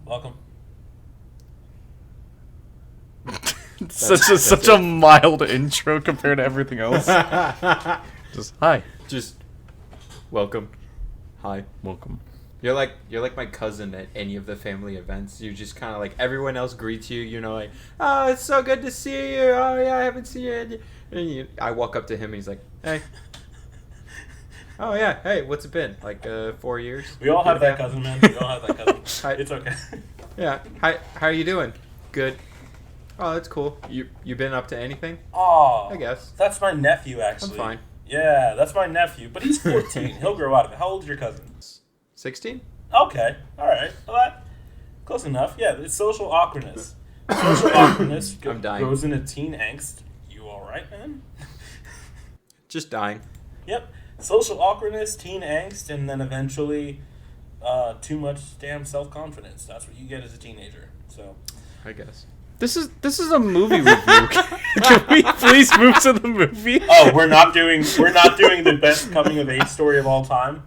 Welcome. Such a mild intro compared to everything else. Just hi. Just welcome. Hi. Welcome. You're like my cousin at any of the family events. You just kind of like everyone else greets you. You know, like, oh, it's so good to see you. Oh yeah, I haven't seen you. And I walk up to him and he's like, hey. Oh yeah, hey, what's it been? Like 4 years? We all have that cousin, man. We all have that cousin. Hi. It's okay. Yeah. Hi. How are you doing? Good. Oh, that's cool. You been up to anything? Oh, I guess. That's my nephew, actually. I'm fine. Yeah, that's my nephew, but he's 14. He'll grow out of it. How old is your cousin? 16? Okay, all right. Well, close enough. Yeah, it's social awkwardness. Social awkwardness I'm dying. goes into teen angst. You all right, man? Just dying. Yep. Social awkwardness, teen angst, and then eventually too much damn self-confidence. That's what you get as a teenager. So, I guess. This is a movie review. Can we please move to the movie? oh, we're not doing the best coming of age story of all time.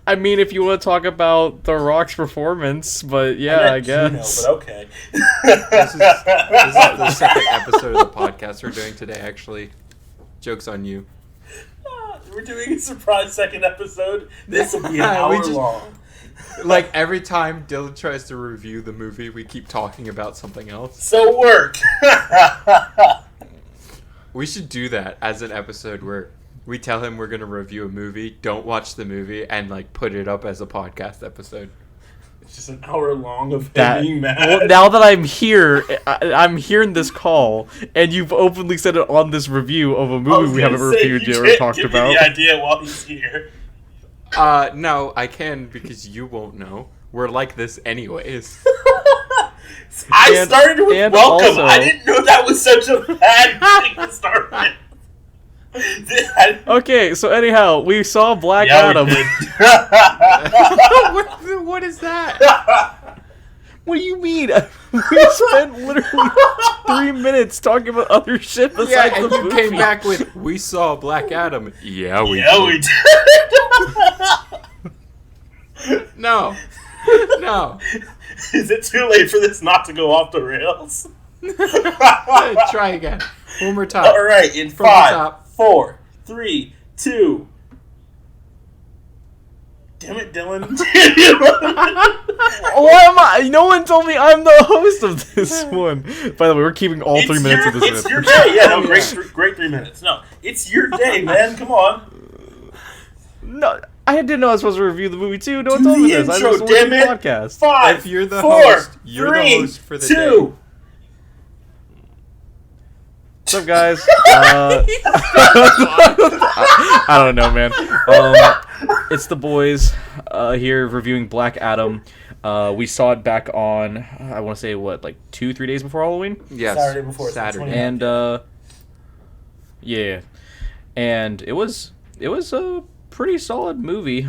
I mean, if you want to talk about The Rock's performance, but yeah, I guess. Kino, but okay. This is the second episode of the podcast we're doing today, actually. Joke's on you. We're doing a surprise second episode. This will be an hour long. Like, every time Dylan tries to review the movie, we keep talking about something else. So work. We should do that as an episode where we tell him we're going to review a movie, don't watch the movie, and, like, put it up as a podcast episode. It's just an hour long of him That, being mad. well, now that I'm here, I'm hearing this call, and you've openly said it on this review of a movie we haven't reviewed yet or talked about. The idea while he's here. No, I can because you won't know. We're like this anyways. I started with welcome. Also, I didn't know that was such a bad thing to start with. Okay, so anyhow, we saw Black Yeah, Adam. we did. What is that? What do you mean? We spent literally 3 minutes talking about other shit besides Yeah, and the you movie. came back with, we saw Black Adam. Yeah, we did. No. No. Is it too late for this not to go off the rails? Try again. One more time. All right, in From the 5, top. 4, 3, 2. Damn it, Dylan. Why am I? No one told me I'm the host of this one. By the way, we're keeping all 3 minutes of this It's in. your day. Yeah, no, great 3 minutes. No, it's your day, man. Come on. No, I didn't know I was supposed to review the movie too. No one Do told me the this. I intro, just watched the damn it. podcast. 5, If you're the 4, host, you're the 3, host for the 2. What's up, guys? I don't know, man. It's the boys here reviewing Black Adam. We saw it back on, I want to say, what, like 2-3 days before Halloween? Yes. Saturday before. Saturday. And, yeah. And it was a pretty solid movie.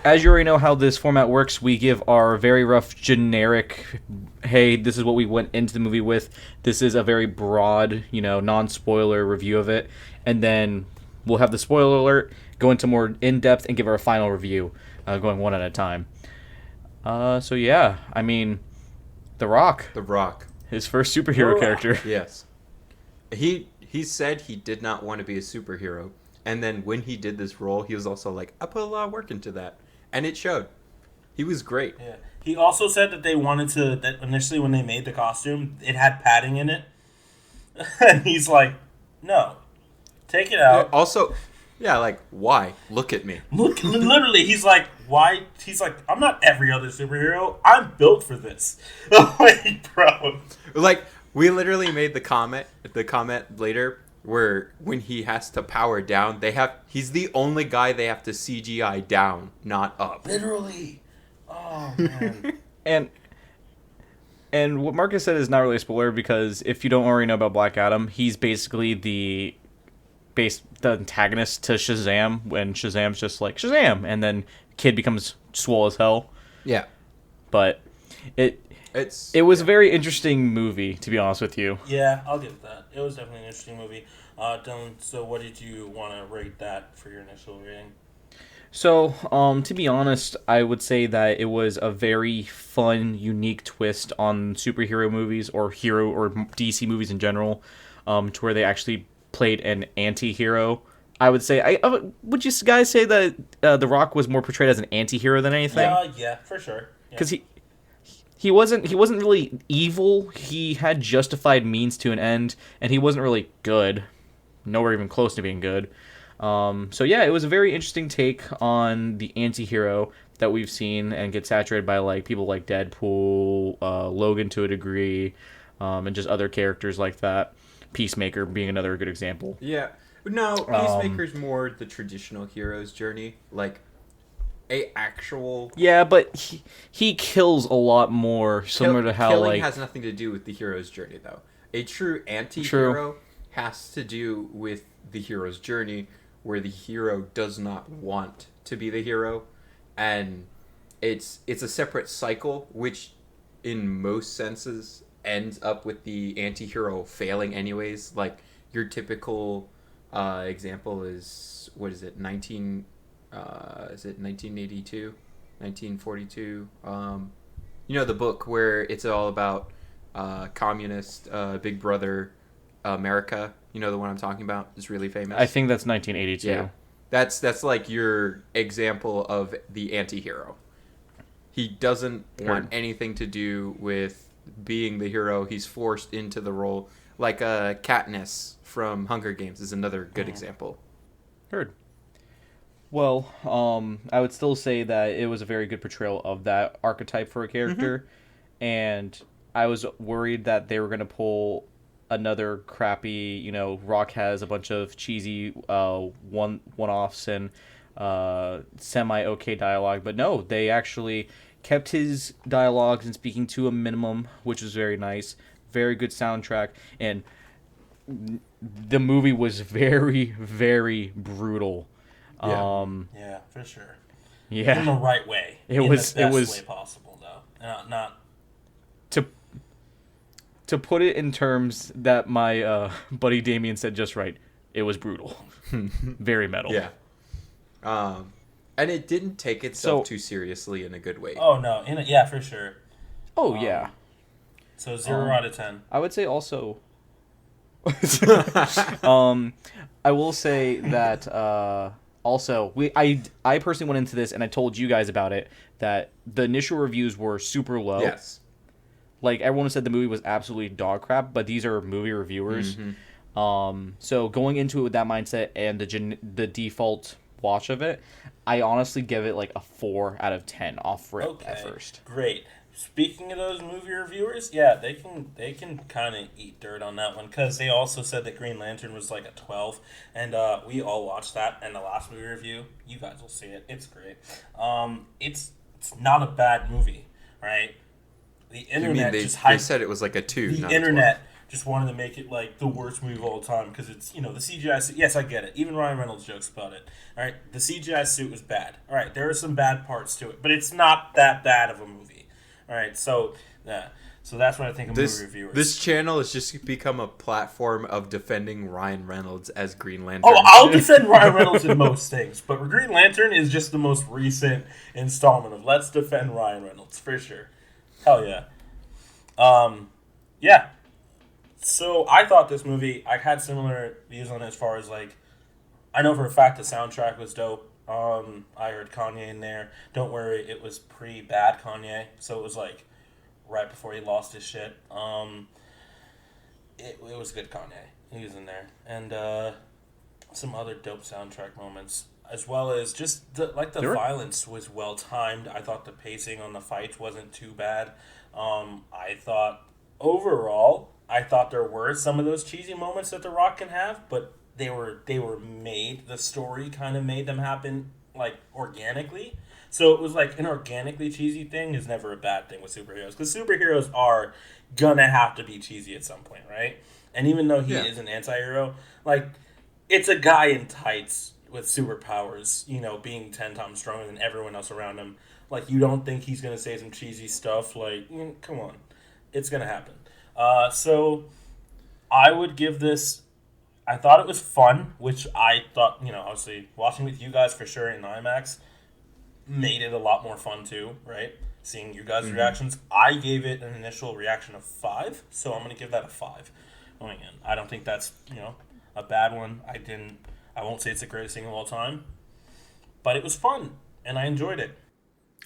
As you already know how this format works, we give our very rough, generic, hey, this is what we went into the movie with. This is a very broad, non-spoiler review of it. And then we'll have the spoiler alert, go into more in-depth, and give our final review, going one at a time. So yeah, I mean, The Rock. The Rock. His first superhero character. Yes. He said he did not want to be a superhero. And then when he did this role, he was also like, I put a lot of work into that. And it showed. He was great. Yeah. He also said that they wanted to, that initially when they made the costume, it had padding in it. And he's like, no, take it out. Also, yeah, like, why? Look at me. Look, literally, he's like, why? He's like, I'm not every other superhero. I'm built for this. Like, bro. Like, we literally made the comment later where when he has to power down, he's the only guy they have to CGI down, not up. Literally. Oh, man. And what Marcus said is not really a spoiler because if you don't already know about Black Adam, he's basically the antagonist to Shazam when Shazam's just like, Shazam! And then Kid becomes swole as hell. Yeah. But it was a very interesting movie, to be honest with you. Yeah, I'll give it that. It was definitely an interesting movie. Dylan, so what did you want to rate that for your initial rating? So, to be honest, I would say that it was a very fun, unique twist on superhero movies or hero or DC movies in general, to where they actually played an anti-hero. I would say, would you guys say that The Rock was more portrayed as an anti-hero than anything? Yeah, for sure. Yeah. Because he wasn't really evil. He had justified means to an end, and he wasn't really good. Nowhere even close to being good. So yeah, it was a very interesting take on the anti-hero that we've seen and get saturated by like people like Deadpool, Logan to a degree, and just other characters like that. Peacemaker being another good example. Yeah. No, Peacemaker's more the traditional hero's journey. Like, a actual... Yeah, but he kills a lot more, similar to how, killing like... has nothing to do with the hero's journey, though. A true anti-hero has to do with the hero's journey, where the hero does not want to be the hero. And it's a separate cycle, which, in most senses, ends up with the anti-hero failing anyways. Like, your typical example is, what is it, is it 1982? 1942? You know, the book where it's all about communist Big Brother America. You know the one I'm talking about? It's really famous. I think that's 1982. Yeah. That's like your example of the anti-hero. He doesn't want anything to do with being the hero. He's forced into the role. Like Katniss from Hunger Games is another good example. Heard. Well, I would still say that it was a very good portrayal of that archetype for a character, and I was worried that they were going to pull another crappy, Rock has a bunch of cheesy one-offs and semi-okay dialogue, but no, they actually kept his dialogues and speaking to a minimum, which was very nice. Very good soundtrack, and the movie was very, very brutal. Yeah, for sure. Yeah, in the right way. It was the best way possible, though. Not to put it in terms that my buddy Damien said just right. It was brutal, very metal. Yeah. And it didn't take itself too seriously in a good way. Oh no, yeah, for sure. Oh yeah. So 0 out of 10. I would say also. I will say that also I personally went into this and I told you guys about it that the initial reviews were super low. Yes. Like everyone said the movie was absolutely dog crap, but these are movie reviewers. Mm-hmm. So going into it with that mindset and the default watch of it, I honestly give it like a 4 out of 10 off rip at first. Great. Speaking of those movie reviewers, yeah, they can kind of eat dirt on that one because they also said that Green Lantern was like a 12, and we all watched that in the last movie review. You guys will see it; it's great. It's not a bad movie, right? The internet they said it was like a 2. The internet just wanted to make it like the worst movie of all time because it's the CGI suit. Yes, I get it. Even Ryan Reynolds jokes about it. All right, the CGI suit was bad. All right, there are some bad parts to it, but it's not that bad of a movie. All right, so that's what I think of movie reviewers. This channel has just become a platform of defending Ryan Reynolds as Green Lantern. Oh, I'll defend Ryan Reynolds in most things, but Green Lantern is just the most recent installment of let's defend Ryan Reynolds for sure. Hell yeah. Yeah. So I thought this movie, I had similar views on it as far as like, I know for a fact the soundtrack was dope. I heard Kanye in there. Don't worry, it was pre-bad Kanye, so it was like right before he lost his shit. It was good Kanye. He was in there, and some other dope soundtrack moments, as well as just the violence was well timed. I thought the pacing on the fights wasn't too bad. I thought overall, there were some of those cheesy moments that The Rock can have, but they were made. The story kind of made them happen like organically. So it was like an organically cheesy thing is never a bad thing with superheroes because superheroes are gonna have to be cheesy at some point, right? And even though he is an anti-hero, like it's a guy in tights with superpowers, being 10 times stronger than everyone else around him. Like you don't think he's gonna say some cheesy stuff? Like, come on, it's gonna happen. So I would give this. I thought it was fun, which I thought, obviously watching with you guys for sure in IMAX made it a lot more fun too, right? Seeing you guys' reactions. I gave it an initial reaction of 5, so I'm going to give that a 5 going in. I don't think that's, a bad one. I won't say it's the greatest thing of all time, but it was fun, and I enjoyed it.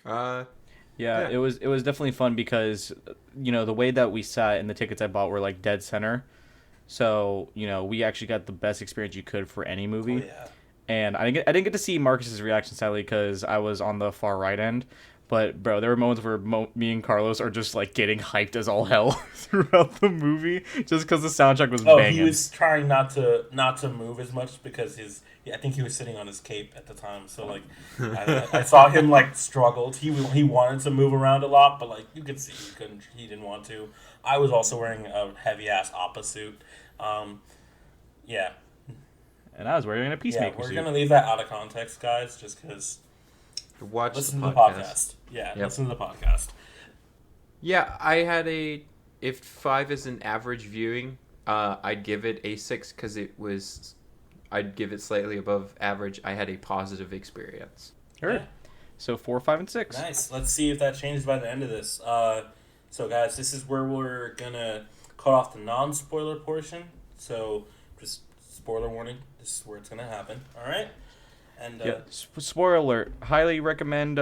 Yeah, it was definitely fun because, the way that we sat and the tickets I bought were like dead center. So, we actually got the best experience you could for any movie. Oh, yeah. And I didn't get to see Marcus's reaction, sadly, because I was on the far right end. But, bro, there were moments where me and Carlos are just, like, getting hyped as all hell throughout the movie just because the soundtrack was banging. He was trying not to move as much because I think he was sitting on his cape at the time. So, like, I saw him, like, struggled. He wanted to move around a lot, but, like, you could see he didn't want to. I was also wearing a heavy-ass Appa suit. Yeah. And I was wearing a Peacemaker we're suit. going to leave that out of context, guys, just because... Listen to the podcast. Yeah, listen to the podcast. Yeah, I had if 5 is an average viewing, I'd give it a 6 because I'd give it slightly above average. I had a positive experience. Sure. Yeah. So 4, 5, and 6. Nice. Let's see if that changes by the end of this. So guys, this is where we're going to cut off the non-spoiler portion. So just spoiler warning, this is where it's going to happen. All right? And, spoiler alert. Highly recommend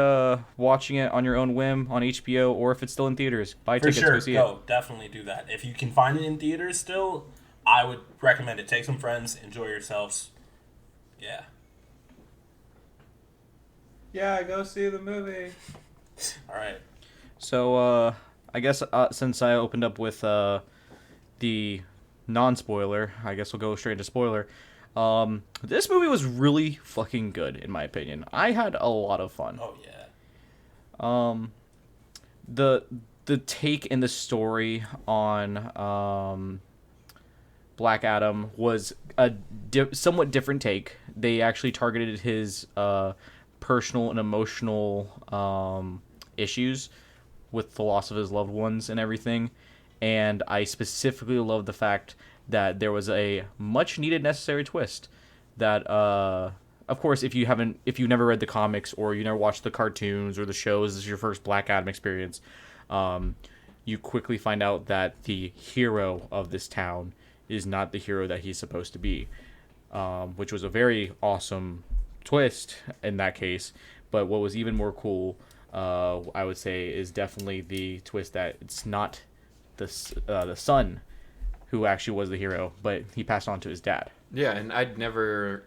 watching it on your own whim on HBO, or if it's still in theaters, buy tickets, go see it. Definitely do that. If you can find it in theaters still, I would recommend it. Take some friends, enjoy yourselves. Yeah. Yeah, go see the movie. All right. So I guess since I opened up with the non-spoiler, I guess we'll go straight into spoiler. This movie was really fucking good, in my opinion. I had a lot of fun. Oh, yeah. The take in the story on Black Adam was a somewhat different take. They actually targeted his personal and emotional issues with the loss of his loved ones and everything. And I specifically love the fact that there was a much needed necessary twist that of course if you never read the comics or you never watched the cartoons or the shows, this is your first Black Adam experience, you quickly find out that the hero of this town is not the hero that he's supposed to be, which was a very awesome twist in that case. But what was even more cool, I would say, is definitely the twist that it's not the son who actually was the hero, but he passed on to his dad. Yeah, and I'd never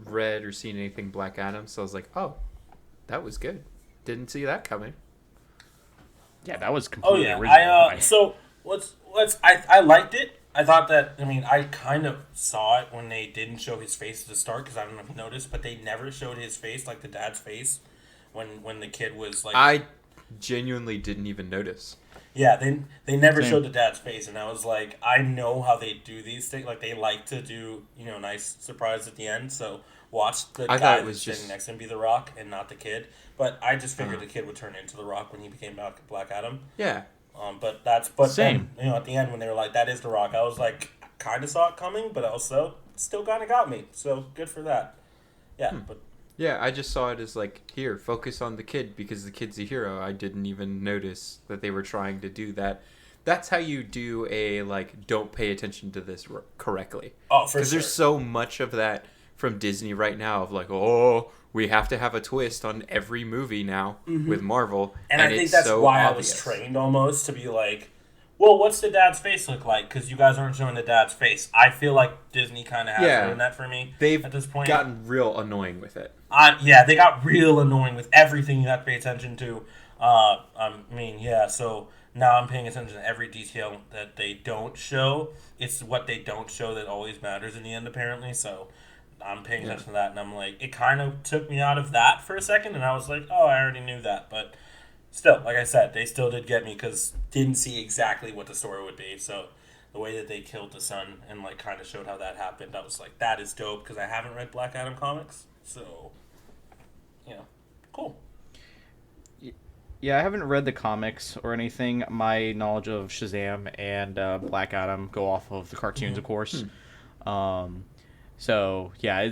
read or seen anything Black Adam, so I was like, oh, that was good. Didn't see that coming. Yeah, that was completely original. I liked it. I thought that, I kind of saw it when they didn't show his face at the start, because I don't know if you noticed, but they never showed his face, like the dad's face, when the kid was like... I genuinely didn't even notice. Yeah, they never showed the dad's face, and I was like, I know how they do these things. Like, they like to do, nice surprise at the end, so watch the guy that's sitting next to him be The Rock and not the kid. But I just figured the kid would turn into The Rock when he became Black Adam. Yeah. Same. Then, at the end when they were like, that is The Rock, I was like, kind of saw it coming, but also still kind of got me. So, good for that. Yeah, but... Yeah, I just saw it as like, here, focus on the kid because the kid's the hero. I didn't even notice that they were trying to do that. That's how you do a, like, don't pay attention to this correctly. Oh, for sure. Because there's so much of that from Disney right now of like, oh, we have to have a twist on every movie now with Marvel. And I think that's so why obvious. I was trained almost to be like, well, what's the dad's face look like? Because you guys aren't showing the dad's face. I feel like Disney kind of has ruined that for me. They've at this point gotten real annoying with it. They got real annoying with everything you have to pay attention to. So now I'm paying attention to every detail that they don't show. It's what they don't show that always matters in the end, apparently. So I'm paying attention to that, and I'm like, it kind of took me out of that for a second, and I was like, oh, I already knew that, but... Still, like I said, they still did get me because didn't see exactly what the story would be. So the way that they killed the son and like kind of showed how that happened, I was like, that is dope because I haven't read Black Adam comics. So, cool. Yeah, I haven't read the comics or anything. My knowledge of Shazam and Black Adam go off of the cartoons, of course. So yeah,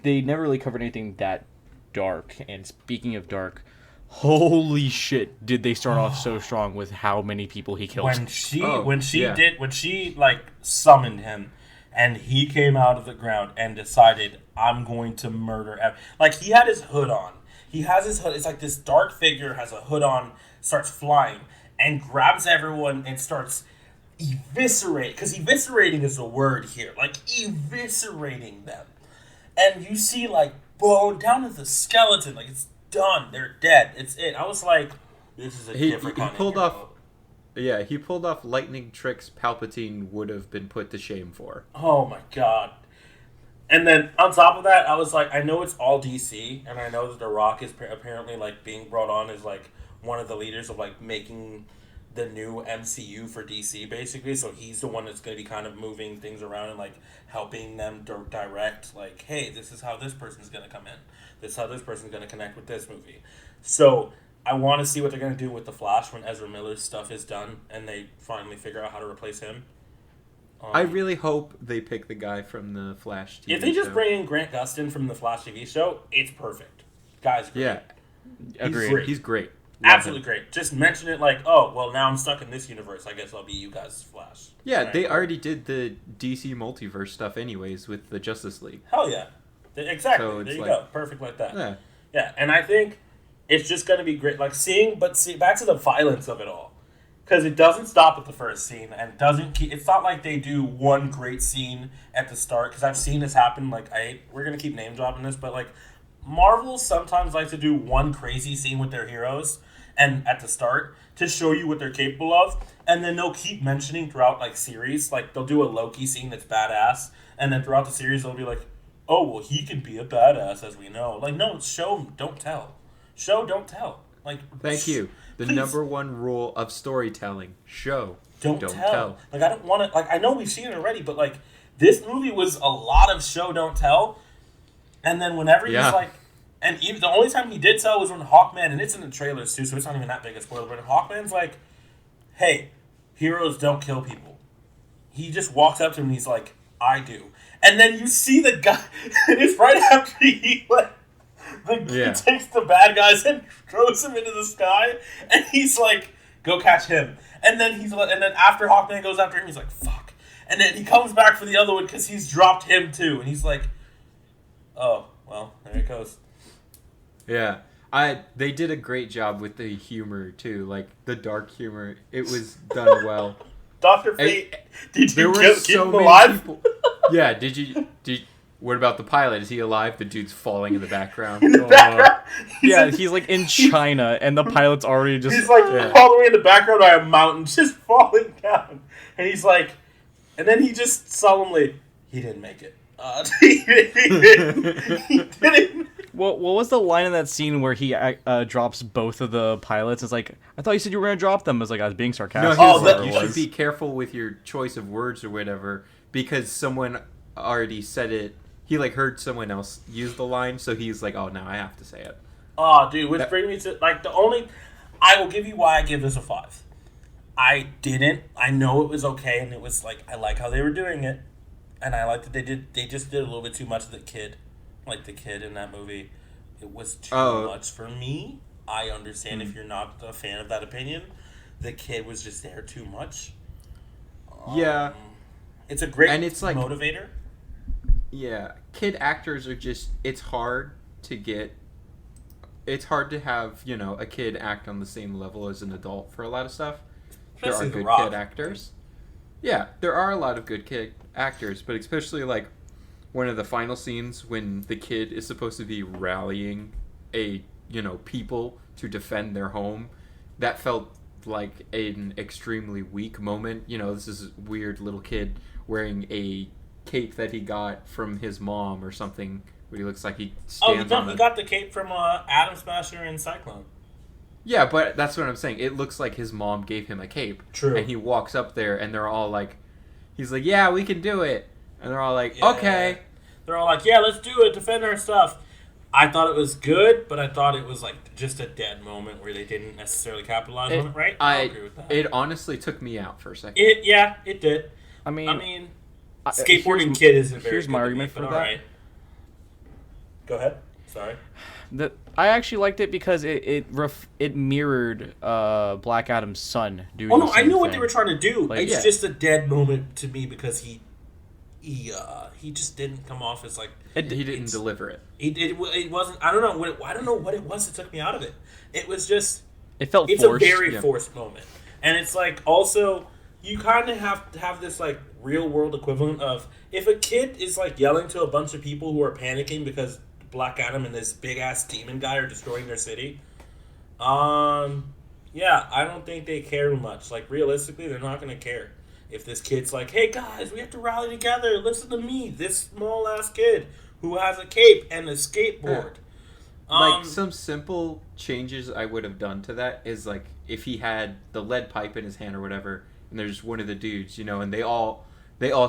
they never really covered anything that dark. And speaking of dark, holy shit, did they start off so strong with how many people he killed? When she like summoned him, and he came out of the ground and decided, I'm going to murder. Like, he had his hood on. He has his hood. It's like this dark figure has a hood on, starts flying, and grabs everyone and starts eviscerate. Because eviscerating is the word here. Like, eviscerating them. And you see, like, bone down to the skeleton. Like, it's done. They're dead. It's it. I was like, this is a different kind of pulled hero. off. Yeah, he pulled off lightning tricks Palpatine would have been put to shame for. Oh my god. And then on top of that, I was like, I know it's all DC, and I know that The Rock is apparently like being brought on as like one of the leaders of like making the new MCU for DC, basically. So he's the one that's going to be kind of moving things around and like helping them direct, like, hey, this is how this person's going to come in. This is how this person's going to connect with this movie. So I want to see what they're going to do with The Flash when Ezra Miller's stuff is done and they finally figure out how to replace him. I really hope they pick the guy from the Flash TV If they just show. bring in Grant Gustin from the Flash TV show, it's perfect. Guy's great. Yeah, Agreed. he's great. Absolutely great. Just mention it like, oh, well, now I'm stuck in this universe. I guess I'll be you guys' Flash. Yeah, Right. they already did the DC multiverse stuff anyways with the Justice League. Hell yeah. Exactly. So it's there you like- go. Perfect like that. Yeah. Yeah, and I think it's just going to be great. Like, back to the violence of it all. Because it doesn't stop at the first scene, and it's not like they do one great scene at the start, because I've seen this happen, like, we're going to keep name dropping this, but, like, Marvel sometimes likes to do one crazy scene with their heroes, and at the start, to show you what they're capable of, and then they'll keep mentioning throughout, like, series, like, they'll do a Loki scene that's badass, and then throughout the series, they'll be like, oh, well, he can be a badass, as we know. Like, no, show, don't tell. Show, don't tell. Like, Thank you. The please. number one rule of storytelling: show, Don't don't tell. tell. Like, I don't want to. Like, I know we've seen it already, but like, this movie was a lot of show, don't tell. And then whenever he's Yeah. like, and even the only time he did tell was when Hawkman, and it's in the trailers too, so it's not even that big a spoiler. But Hawkman's like, "Hey, heroes don't kill people." He just walks up to him and he's like, "I do." And then you see the guy. It's right after he like. He takes the bad guys and throws him into the sky, and he's like, "Go catch him." And then and then after Hawkman goes after him, he's like, "Fuck!" And then he comes back for the other one because he's dropped him too, and he's like, "Oh, well, there it goes." Yeah. They did a great job with the humor too, like the dark humor. It was done well. Dr. Fate, did There you were keep so him many alive? people. Yeah, did what about the pilot? Is he alive? The dude's falling in the background. In the background, He's like in China, and the pilot's already just. he's like Yeah. all the way in the background by a mountain, just falling down, and he's like, and then he just solemnly, he didn't make it. He didn't. What was the line in that scene where he drops both of the pilots? It's like, I thought you said you were going to drop them. It's like, I was being No, sarcastic. he was that- like, you should be careful with your choice of words or whatever because someone already said it. He like heard someone else use the line, so he's like, "Oh, now I have to say it." Oh, dude, which brings me to, like, I will give you why I give this a 5. I didn't. I know it was okay, and it was, like, I like how they were doing it, and I like that they just did a little bit too much of the kid. Like, the kid in that movie. It was too much for me. I understand if you're not a fan of that opinion. The kid was just there too much. Yeah. It's a great And it's, like- motivator. Yeah, kid actors are just. It's hard to get. It's hard to have a kid act on the same level as an adult for a lot of stuff. Especially there The are good Rock. kid actors. Yeah, there are a lot of good kid actors, but especially like one of the final scenes when the kid is supposed to be rallying people to defend their home. That felt like an extremely weak moment. This is a weird little kid wearing a cape that he got from his mom or something, where he looks like he stands on He got the cape from Atom Smasher and Cyclone. Yeah, but that's what I'm saying. It looks like his mom gave him a cape. True. And he walks up there, and they're all like, he's like, "Yeah, we can do it." And they're all like, Yeah. "Okay." They're all like, "Yeah, let's do it, defend our stuff." I thought it was good, but I thought it was like just a dead moment where they didn't necessarily capitalize on it, right? I agree with that. It honestly took me out for a second. It did. I mean, Skateboarding Kid isn't very here's good my to argument me, for but that. alright. Go ahead. Sorry. I actually liked it because it mirrored Black Adam's son doing. Oh no, the I same knew what thing. they were trying to do. Like, It's yeah. just a dead moment to me because he just didn't come off as like He didn't deliver it. it wasn't. I don't know what it was that took me out of it. It was just. It felt It's forced. a very forced moment, and it's like also you kind of have to have this like real world equivalent of if a kid is like yelling to a bunch of people who are panicking because Black Adam and this big ass demon guy are destroying their city. Yeah, I don't think they care much. Like realistically, they're not gonna care if this kid's like, "Hey guys, we have to rally together. Listen to me, this small ass kid who has a cape and a skateboard." Like some simple changes I would have done to that is like if he had the lead pipe in his hand or whatever, and there's one of the dudes, and they all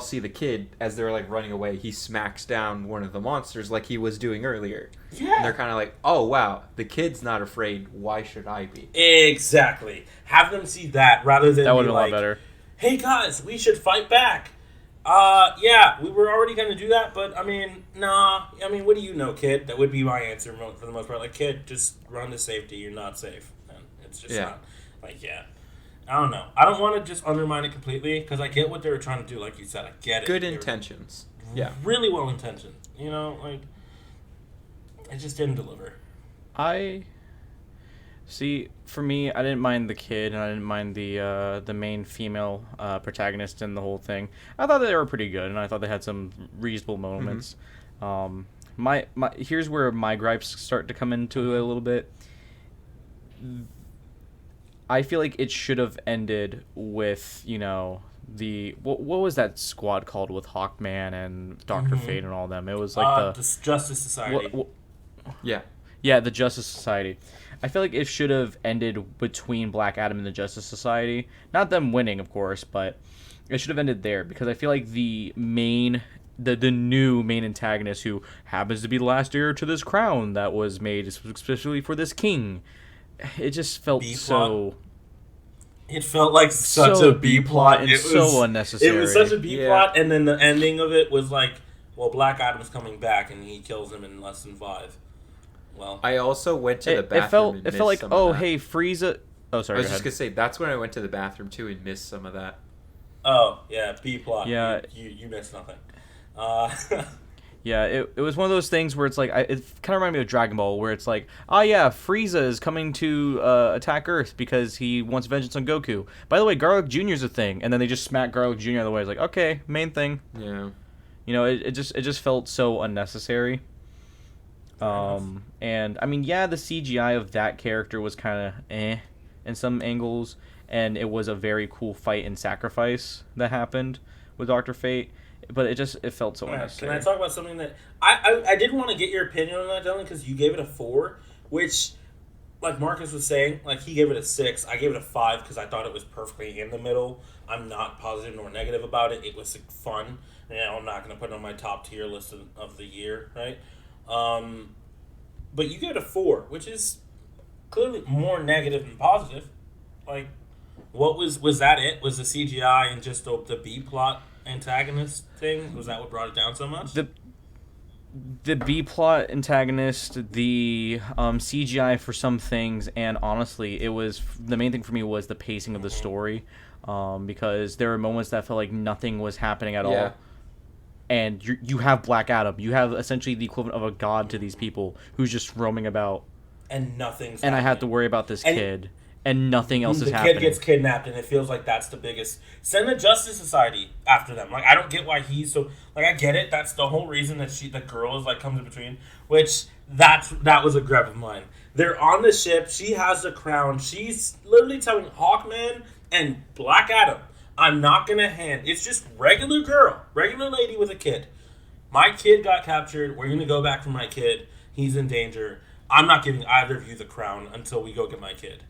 see the kid as they're like running away. He smacks down one of the monsters like he was doing earlier. Yeah, And they're kind of like, "Oh wow, the kid's not afraid. Why should I be?" exactly. Have them see that rather than That would be have been like, a lot better. "Hey guys, we should fight back." Yeah, we were already gonna do that, but I mean, nah. I mean, what do you know, kid? That would be my answer for the most part. Like, kid, just run to safety. You're not safe. And it's just not. Like, yeah. I don't know. I don't want to just undermine it completely because I get what they were trying to do. Like you said, I get it. Good They were intentions. Yeah. really well intentioned. Like it just didn't deliver. See, for me, I didn't mind the kid, and I didn't mind the main female protagonist in the whole thing. I thought they were pretty good, and I thought they had some reasonable moments. My here's where my gripes start to come into it a little bit. I feel like it should have ended with the what was that squad called with Hawkman and Doctor Fate and all them? It was like the Justice Society. Yeah. Yeah, the Justice Society. I feel like it should have ended between Black Adam and the Justice Society. Not them winning, of course, but it should have ended there because I feel like the new main antagonist who happens to be the last heir to this crown that was made especially for this king. It just felt so. It felt like such a B plot. And so unnecessary. It was such a B plot, and then the ending of it was like, well, Black Adam's coming back, and he kills him in less than 5. Well, I also went to the bathroom. It felt like, oh, hey, Frieza. Oh, sorry. I was just gonna say that's when I went to the bathroom too and missed some of that. Oh yeah, B plot. Yeah, you missed nothing. Yeah, it was one of those things where it's like it kind of reminded me of Dragon Ball, where it's like, oh yeah, Frieza is coming to attack Earth because he wants vengeance on Goku. By the way, Garlic Jr. is a thing, and then they just smack Garlic Jr. out of the way. It's like, okay, main thing. Yeah. It just felt so unnecessary. And I mean, yeah, the CGI of that character was kind of in some angles, and it was a very cool fight and sacrifice that happened with Dr. Fate. But it felt so unnecessary. Can I talk about something that I did want to get your opinion on that, Dylan, because you gave it a 4, which, like Marcus was saying, like he gave it a 6. I gave it a 5 because I thought it was perfectly in the middle. I'm not positive nor negative about it. It was fun. I'm not going to put it on my top tier list of the year, right? But you gave it a 4, which is clearly more negative than positive. Like, what was that? It was the CGI and just the B plot antagonist thing? Was that what brought it down so much? The B plot antagonist, the CGI for some things, and honestly, it was the main thing for me was the pacing of the story, because there were moments that felt like nothing was happening at all. And you have Black Adam. You have essentially the equivalent of a god to these people who's just roaming about. And nothing's And happening. I have to worry about this kid. And nothing else is The happening. kid gets kidnapped, and it feels like that's the biggest. Send the Justice Society after them. Like, I don't get why he's so. Like, I get it. That's the whole reason that the girl is like comes in between. Which that was a grab of mine. They're on the ship. She has the crown. She's literally telling Hawkman and Black Adam, "I'm not gonna hand." It's just regular girl, regular lady with a kid. My kid got captured. We're gonna go back for my kid. He's in danger. I'm not giving either of you the crown until we go get my kid.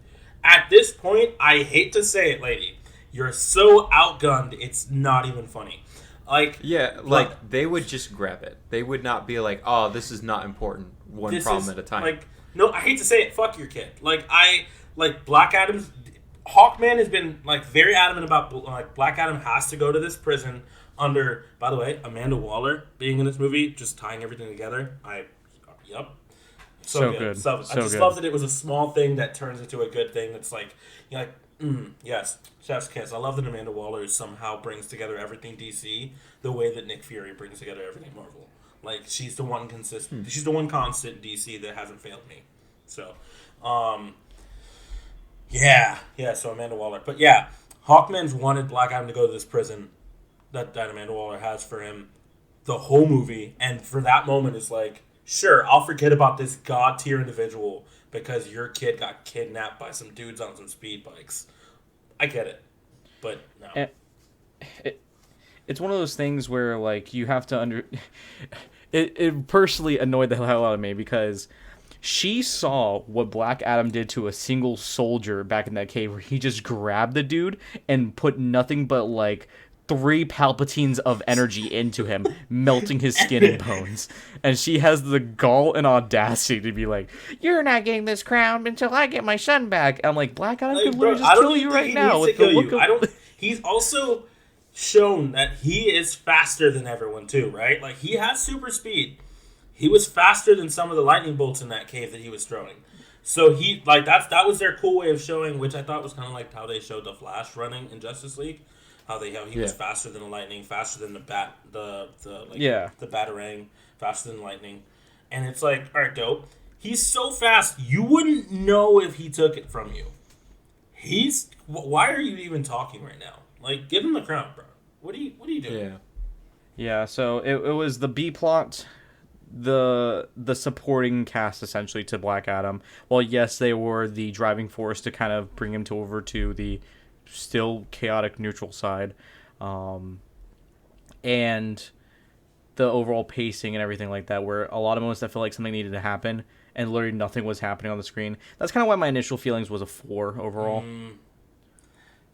At this point, I hate to say it, lady, you're so outgunned, it's not even funny. Like, yeah, like they would just grab it. They would not be like, "Oh, this is not important. One problem at a time." Like, no, I hate to say it, fuck your kid. Like Black Adam's Hawkman has been like very adamant about like Black Adam has to go to this prison. under, by the way, Amanda Waller being in this movie, just tying everything together. Yep. So good. So I So just good. love that it was a small thing that turns into a good thing. It's like, you're like, yes, chef's kiss. I love that Amanda Waller somehow brings together everything DC the way that Nick Fury brings together everything Marvel. Like, she's the one consistent. She's the one constant DC that hasn't failed me. So, yeah. So Amanda Waller. But yeah, Hawkman's wanted Black Adam to go to this prison that Amanda Waller has for him the whole movie. And for that moment, it's like, sure, I'll forget about this god tier individual because your kid got kidnapped by some dudes on some speed bikes. I get it. But no. It's one of those things where, like, you have to It personally annoyed the hell out of me because she saw what Black Adam did to a single soldier back in that cave where he just grabbed the dude and put nothing but, like, 3 Palpatines of energy into him, melting his skin and bones. And she has the gall and audacity to be like, "You're not getting this crown until I get my son back." I'm like, Black Adam could literally just kill you right now with the look of... He's also shown that he is faster than everyone too, right? Like, he has super speed. He was faster than some of the lightning bolts in that cave that he was throwing. So he, like, that was their cool way of showing, which I thought was kind of like how they showed the Flash running in Justice League. How he was faster than the lightning, faster than the Batarang, faster than lightning. And it's like, all right, dope. He's so fast, you wouldn't know if he took it from you. Why are you even talking right now? Like, give him the crown, bro. What are you doing? Yeah, so it was the B plot, the supporting cast essentially to Black Adam. Well, yes, they were the driving force to kind of bring him over to the still chaotic neutral side, and the overall pacing and everything like that, where a lot of moments that felt like something needed to happen and literally nothing was happening on the screen. That's kind of why my initial feelings was a 4 overall.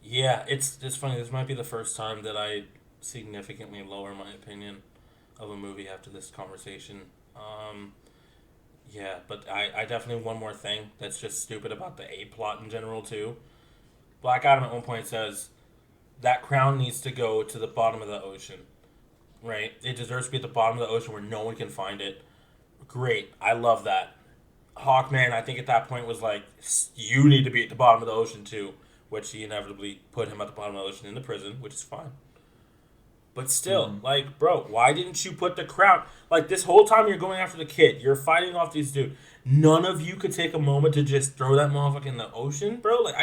Yeah, it's funny. This might be the first time that I significantly lower my opinion of a movie after this conversation. Yeah, but I definitely, one more thing that's just stupid about the A plot in general too. Black Adam at one point says that crown needs to go to the bottom of the ocean, right? It deserves to be at the bottom of the ocean where no one can find it. Great. I love that. Hawkman, I think at that point was like, you need to be at the bottom of the ocean too, which he inevitably put him at the bottom of the ocean in the prison, which is fine. But still, like, bro, why didn't you put the crown? Like, this whole time you're going after the kid, you're fighting off these dudes. None of you could take a moment to just throw that motherfucker in the ocean, bro? Like,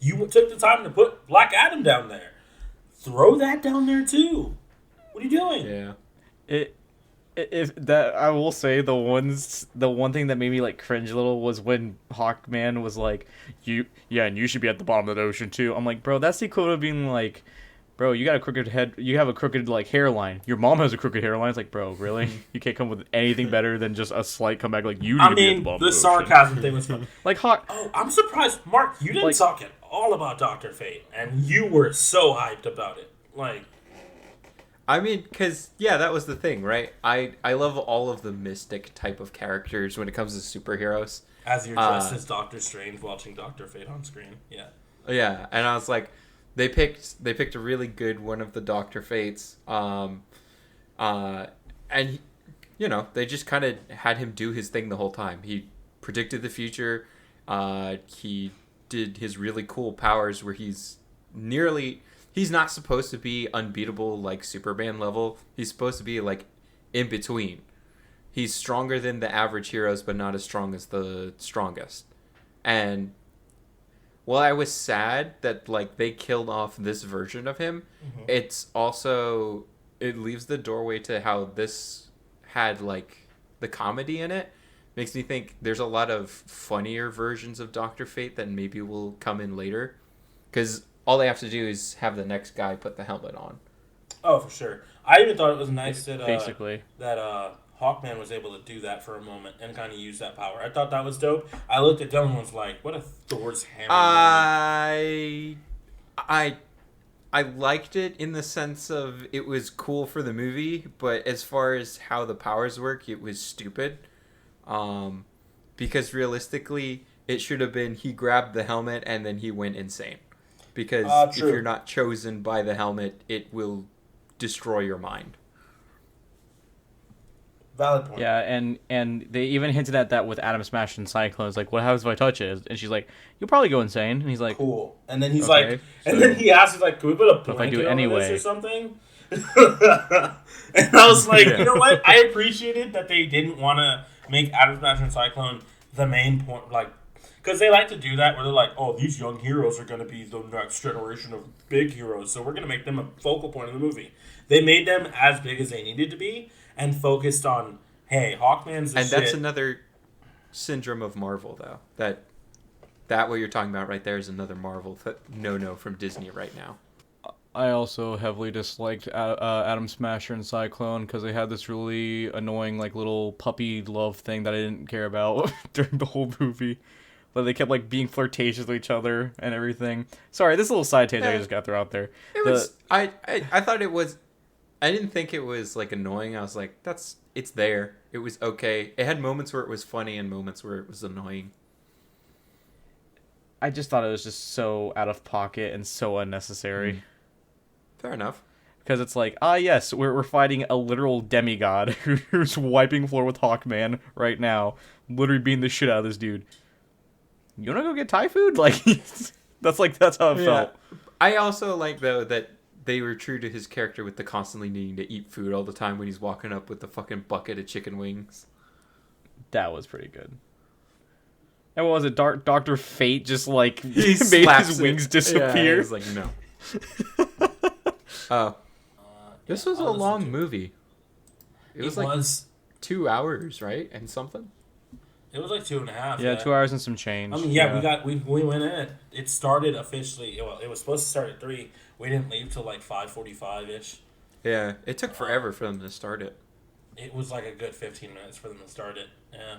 you took the time to put Black Adam down there. Throw that down there too. What are you doing? Yeah. If that, I will say the one thing that made me like cringe a little was when Hawkman was like, and you should be at the bottom of the ocean too. I'm like, bro, that's the equivalent of being like, bro, you got a crooked head, you have a crooked like hairline. Your mom has a crooked hairline. It's like, bro, really? You can't come with anything better than just a slight comeback like you need to be at the bottom of the ocean. Sarcasm thing was fun. Like Hawk. Oh, I'm surprised, Mark, you didn't talk at all about Dr. Fate, and you were so hyped about it. Like, I mean, because, that was the thing, right? I love all of the mystic type of characters when it comes to superheroes. As you're dressed as Doctor Strange watching Dr. Fate on screen. Yeah. Yeah, and I was like, they picked a really good one of the Dr. Fates. And, they just kind of had him do his thing the whole time. He predicted the future. He did his really cool powers where he's not supposed to be unbeatable like Superman level. He's supposed to be like in between. He's stronger than the average heroes, but not as strong as the strongest. And while I was sad that like they killed off this version of him, it's also, it leaves the doorway to how this had like the comedy in it. Makes me think there's a lot of funnier versions of Dr. Fate that maybe will come in later. Because all they have to do is have the next guy put the helmet on. Oh, for sure. I even thought it was nice that basically Hawkman was able to do that for a moment and kind of use that power. I thought that was dope. I looked at Dylan and was like, what a Thor's hammer. I liked it in the sense of it was cool for the movie, but as far as how the powers work, it was stupid. Because realistically, it should have been he grabbed the helmet and then he went insane. Because if you're not chosen by the helmet, it will destroy your mind. Valid point. Yeah, and they even hinted at that with Atom Smash and Cyclones. Like, what happens if I touch it? And she's like, you'll probably go insane. And he's like, Cool. And then he's Okay, like, and then he asks, he's like, can we put a if I do blanket it over anyway? this or something? And I was like, you know what? I appreciated that they didn't want to make Atom Smash and Cyclone the main point, like, because they like to do that where they're like, oh, these young heroes are going to be the next generation of big heroes, so we're going to make them a focal point of the movie. They made them as big as they needed to be and focused on, hey, Hawkman's the And shit. that's another syndrome of Marvel, though. That what you're talking about right there is another Marvel no from Disney right now. I also heavily disliked Atom Smasher and Cyclone because they had this really annoying like little puppy love thing that I didn't care about during the whole movie. But they kept like being flirtatious with each other and everything. Sorry, this little side tangent I just got to throw out there. It was. I thought it was. I didn't think it was like annoying. I was like, it's there. It was okay. It had moments where it was funny and moments where it was annoying. I just thought it was just so out of pocket and so unnecessary. Fair enough. Because it's like, yes, we're fighting a literal demigod who's wiping the floor with Hawkman right now, literally beating the shit out of this dude. You wanna go get Thai food? Like, that's how it felt. I also like though that they were true to his character with the constantly needing to eat food all the time when he's walking up with the fucking bucket of chicken wings. That was pretty good. And what was it? Dr. Fate just like He made slaps his it. wings Yeah, disappear. he was like, no. This was a long movie. It was like 2 hours, right? And something. It was like 2.5. Yeah, 2 hours and some change. I mean, we went in. It started officially. Well, it was supposed to start at 3. We didn't leave till like 5:45 ish. Yeah, it took forever for them to start it. It was like a good 15 minutes for them to start it. Yeah.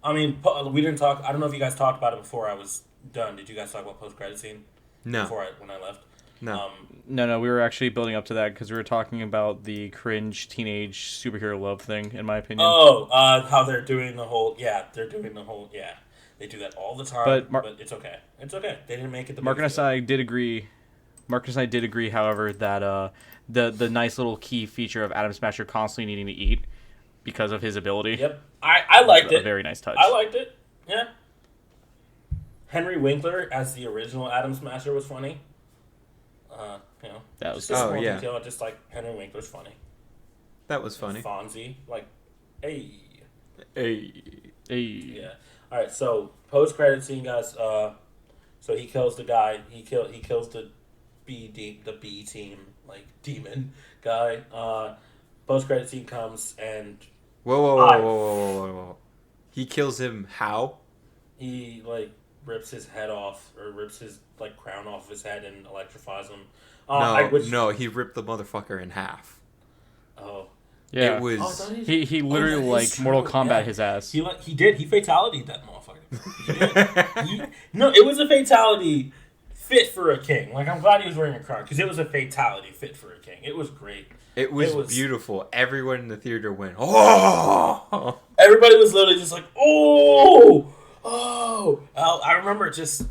I mean, we didn't talk. I don't know if you guys talked about it before I was done. Did you guys talk about post-credit scene? No. When I left. No. No, we were actually building up to that because we were talking about the cringe teenage superhero love thing, in my opinion. Oh, how they're doing the whole. Yeah, they do that all the time. But it's okay. It's okay. They didn't make it. Marcus and I did agree. However, that the nice little key feature of Atom Smasher constantly needing to eat because of his ability. Yep, I liked it. A very nice touch. I liked it. Yeah. Henry Winkler as the original Atom Smasher was funny. That was just a small yeah. detail. Just like Henry Winkler's funny. That was funny. Fonzie, like, hey. Hey. Yeah. All right. So post credit scene, guys. So he kills the guy. He kills the B team like demon guy. Post credit scene comes and Whoa. He kills him how? he like rips his head off or rips his like crown off his head and electrifies him. No, he ripped the motherfucker in half. Oh. Yeah. It was He literally that is Mortal true. Kombat Yeah. his ass. He did. He fatality'd that motherfucker. No, it was a fatality fit for a king. Like, I'm glad he was wearing a crown because it was a fatality fit for a king. It was great. It was beautiful. Everyone in the theater went, oh! Everybody was literally just like, oh! I remember just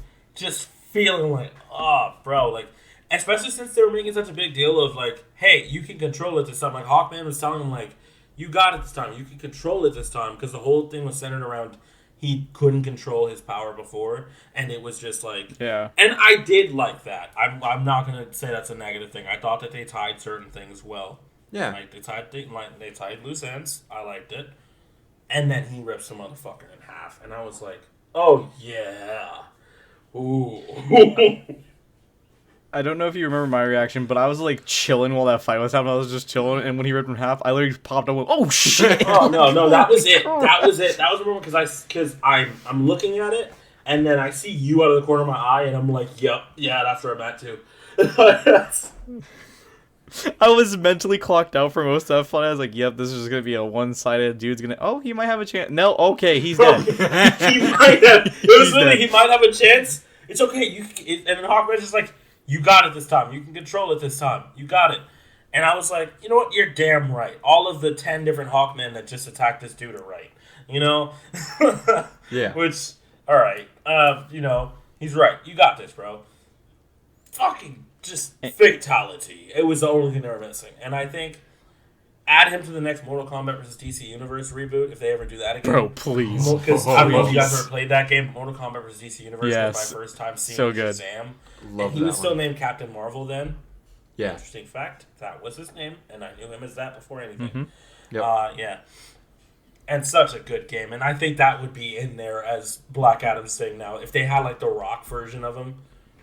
feeling like, oh, bro, like, especially since they were making such a big deal of like, hey, you can control it this time. Like, Hawkman was telling him, like, you got it this time. You can control it this time because the whole thing was centered around he couldn't control his power before, and it was just like, Yeah. And I did like that. I'm not gonna say that's a negative thing. I thought that they tied certain things well. Yeah. Like they tied loose ends. I liked it, and then he rips the motherfucker in half, and I was like, oh yeah, ooh. I don't know if you remember my reaction, but I was like chilling while that fight was happening. I was just chilling, and when he ripped him in half, I literally popped up with, "Oh shit!" Oh no, that was it. That was the moment because I'm looking at it, and then I see you out of the corner of my eye, and I'm like, yep, yeah, that's where I'm at too. I was mentally clocked out for most of that fight. I was like, "Yep, this is just gonna be a one-sided dude's gonna. Oh, he might have a chance. No, okay, he's dead. He might have. It was literally he might have a chance. It's okay. And then Hawkman's just like, you got it this time. You can control it this time. You got it. And I was like, you know what? You're damn right. All of the 10 different Hawkmen that just attacked this dude are right. You know? Yeah. Which, all right. You know, he's right. You got this, bro. Fucking just fatality. It was the only thing they were missing. And I think add him to the next Mortal Kombat vs. DC Universe reboot if they ever do that again. Bro, please. Because I don't know if you guys ever played that game. Mortal Kombat vs. DC Universe was my first time seeing so good. Shazam. Love and he that was still one. named Captain Marvel then. Yeah. Interesting fact. That was his name, and I knew him as that before anything. Mm-hmm. Yep. Yeah. And such a good game. And I think that would be in there as Black Adam's thing now. If they had like the Rock version of him,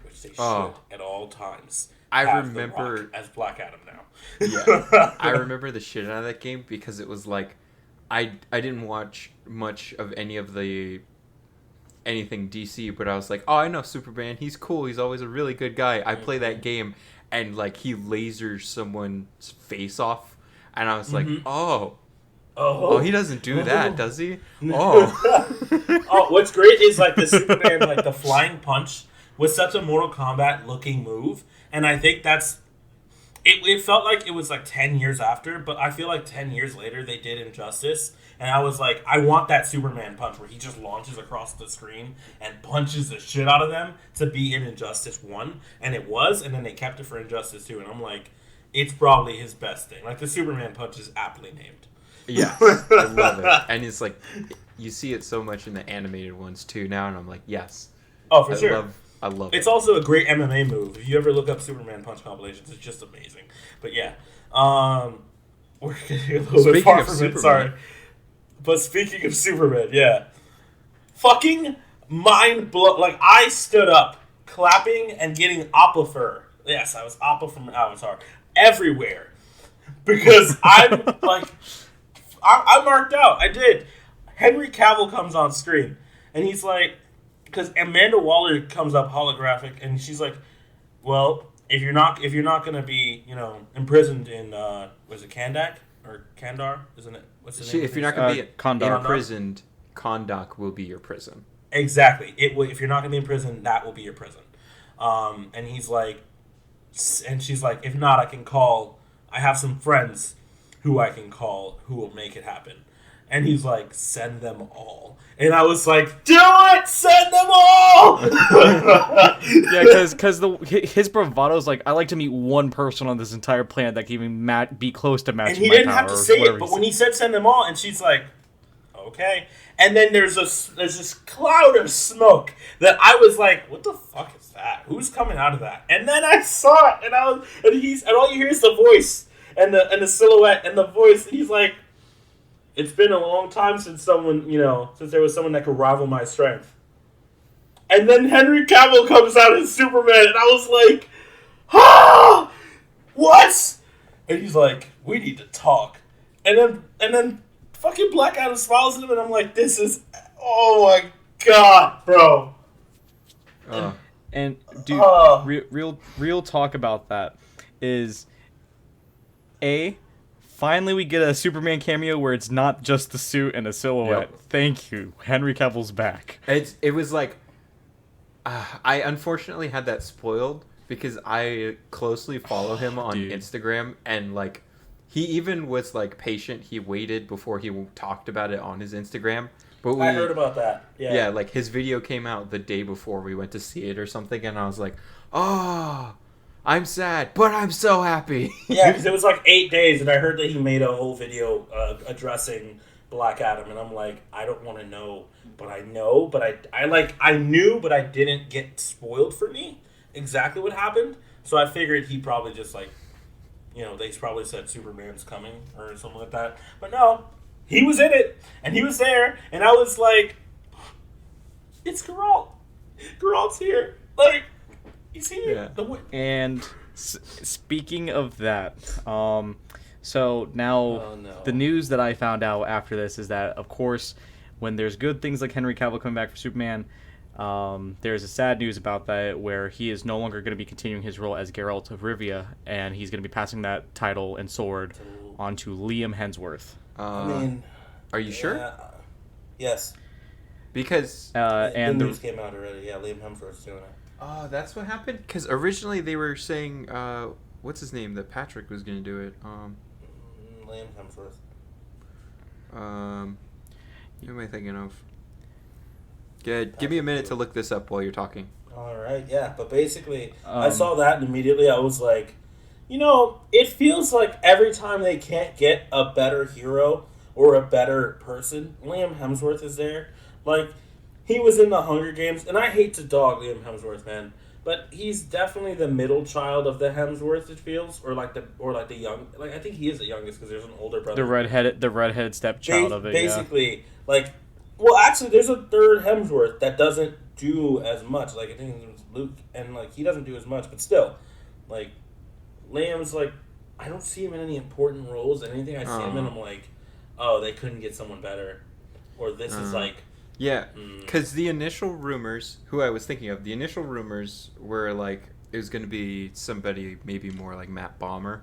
which they should at all times. I have The remember Rock as Black Adam now. Yeah, I remember the shit out of that game because it was like, I didn't watch much of anything DC, but I was like, oh, I know Superman. He's cool. He's always a really good guy. I play that game, and like he lasers someone's face off, and I was like, oh, he doesn't do that, does he? Oh, what's great is like the Superman, like the flying punch was such a Mortal Kombat looking move, and I think that's. It felt like it was like 10 years after, but I feel like 10 years later they did Injustice, and I was like, I want that Superman punch where he just launches across the screen and punches the shit out of them to be in Injustice 1, and it was, and then they kept it for Injustice 2, and I'm like, it's probably his best thing. Like, the Superman punch is aptly named. Yeah, I love it. And it's like, you see it so much in the animated ones too now, and I'm like, yes. Oh, for sure. I love It's it. also a great MMA move. If you ever look up Superman punch compilations, it's just amazing. But yeah, we're getting a little bit far from it. Sorry, but speaking of Superman, yeah, fucking mind blow. Like I stood up, clapping and getting Appa fur. Yes, I was Appa from Avatar everywhere because I'm like, I marked out. I did. Henry Cavill comes on screen, and he's like. Because Amanda Waller comes up holographic, and she's like, "Well, if you're not gonna be, imprisoned in was it Kandak or Kandar? Isn't it? What's the name? If you're not going to be Kandar. imprisoned, Kondak will be your prison." Exactly. If you're not gonna be in prison, that will be your prison. And he's like, and she's like, if not, I can call. I have some friends who I can call who will make it happen. And he's like, send them all. And I was like, do it! Send them all! Yeah, because his bravado is like, I like to meet one person on this entire planet that can even be close to matching my power. And he didn't have to say it, but when he said send them all, and she's like, okay. And then there's this cloud of smoke that I was like, what the fuck is that? Who's coming out of that? And then I saw it, and all you hear is the voice and the silhouette and the voice, and he's like, it's been a long time since since there was someone that could rival my strength. And then Henry Cavill comes out as Superman, and I was like, ah, what? And he's like, we need to talk. And then fucking Black Adam smiles at him, and I'm like, this is, oh my god, bro. And dude, real talk about that is finally we get a Superman cameo where it's not just the suit and a silhouette. Yep. Thank you. Henry Cavill's back. It was like, I unfortunately had that spoiled because I closely follow him on Instagram, and like, he even was like patient. He waited before he talked about it on his Instagram. But I heard about that. Yeah, like his video came out the day before we went to see it or something, and I was like, oh, I'm sad, but I'm so happy. Yeah, because it was like 8 days, and I heard that he made a whole video addressing Black Adam, and I'm like, I don't want to know, but I know, but I knew, but I didn't get spoiled for me exactly what happened. So I figured he probably just like, they probably said Superman's coming or something like that. But no, he was in it, and he was there, and I was like, it's Geralt. Geralt's here. Like, he's here. Yeah. And speaking of that, so now the news that I found out after this is that, of course, when there's good things like Henry Cavill coming back for Superman, there's a sad news about that where he is no longer going to be continuing his role as Geralt of Rivia, and he's going to be passing that title and sword on to Liam Hemsworth. Are you sure? Yes. Because the news came out already. Yeah, Liam Hemsworth's doing it. Oh, that's what happened? Because originally they were saying, what's his name? That Patrick was going to do it. Liam Hemsworth. Who am I thinking of? Good. Give me a minute to look this up while you're talking. All right, yeah, but basically, I Um, saw that and immediately I was like, it feels like every time they can't get a better hero or a better person, Liam Hemsworth is there. Like, he was in the Hunger Games, and I hate to dog Liam Hemsworth, man, but he's definitely the middle child of the Hemsworth. It feels, or like the young, like I think he is the youngest because there's an older brother. the redheaded stepchild of it. Basically, like, well, actually, there's a third Hemsworth that doesn't do as much. Like, I think it's Luke, and like he doesn't do as much, but still, like, Liam's like, I don't see him in any important roles. Anything I see him in, I'm like, oh, they couldn't get someone better, or this is like, Yeah, because the initial rumors, who I was thinking of, the initial rumors were like it was going to be somebody maybe more like Matt Bomer.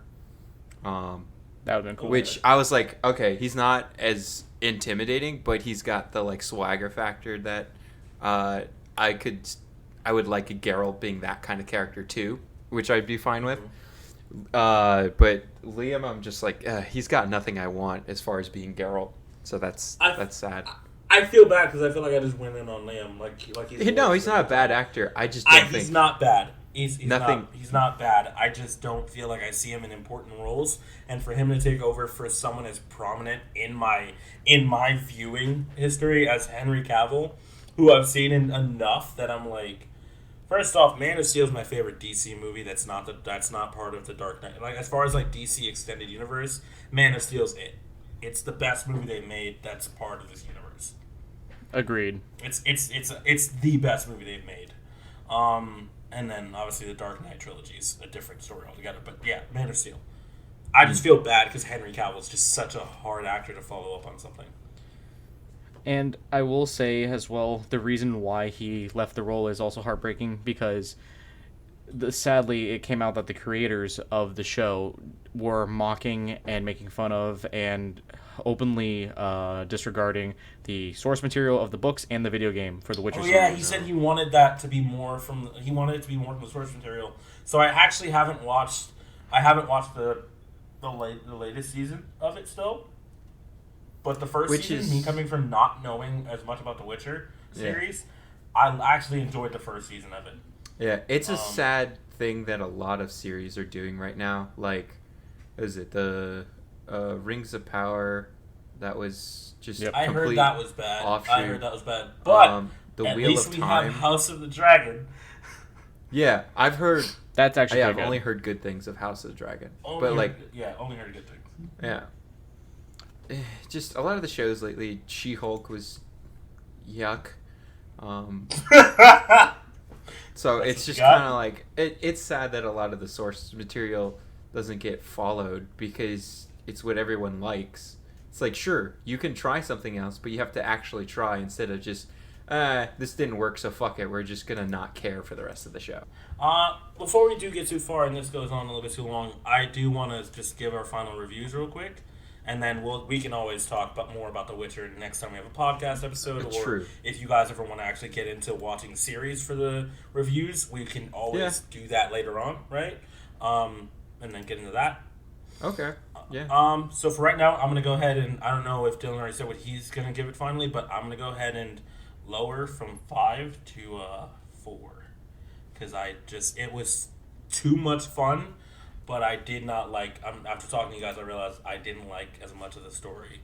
That would have been cool. Which I was like, okay, he's not as intimidating, but he's got the like swagger factor that I would like a Geralt being that kind of character too, which I'd be fine with. But Liam, I'm just like, he's got nothing I want as far as being Geralt, so that's sad. I feel bad because I feel like I just went in on Liam, like he's No, he's not a bad actor. I just don't think he's not bad. He's Nothing- He's not bad. I just don't feel like I see him in important roles, and for him to take over for someone as prominent in my viewing history as Henry Cavill, who I've seen in enough that I'm like, first off, Man of Steel is my favorite DC movie. That's not part of the Dark Knight. Like, as far as like DC extended universe, Man of Steel's it. It's the best movie they made. That's part of this universe. Agreed. It's the best movie they've made. And then obviously the Dark Knight trilogy is a different story altogether. But yeah, Man of Steel. I just feel bad because Henry Cavill is just such a hard actor to follow up on something. And I will say as well, the reason why he left the role is also heartbreaking because sadly it came out that the creators of the show were mocking and making fun of and openly disregarding the source material of the books and the video game for The Witcher Oh series. yeah, he said he wanted that to be more from. He wanted it to be more from the source material. So I actually haven't watched. I haven't watched the latest season of it still. But the first season, me coming from not knowing as much about the Witcher series, I actually enjoyed the first season of it. Yeah, it's a sad thing that a lot of series are doing right now. Like, is it the Rings of Power? That was just I heard that was bad. Offshoot. I heard that was bad. But the at Wheel least of we Time. have House of the Dragon. Yeah, I've heard. That's actually I've pretty good. only heard good things of House of the Dragon. Only but like, only heard good things. yeah, just a lot of the shows lately. She-Hulk was yuck. So it's just kind of like it's sad that a lot of the source material doesn't get followed because it's what everyone likes. It's like, sure, you can try something else, but you have to actually try instead of just, this didn't work, so fuck it. We're just gonna not care for the rest of the show. Before we do get too far and this goes on a little bit too long, I do want to just give our final reviews real quick. And then we can always talk more about The Witcher next time we have a podcast episode. Or True. if you guys ever want to actually get into watching the series for the reviews, we can always do that later on, right? And then get into that. Okay. Yeah. So for right now, I'm going to go ahead and I don't know if Dylan already said what he's going to give it finally, but I'm going to go ahead and lower from 5 to 4. Because it was too much fun. But I did not like. After talking to you guys, I realized I didn't like as much of the story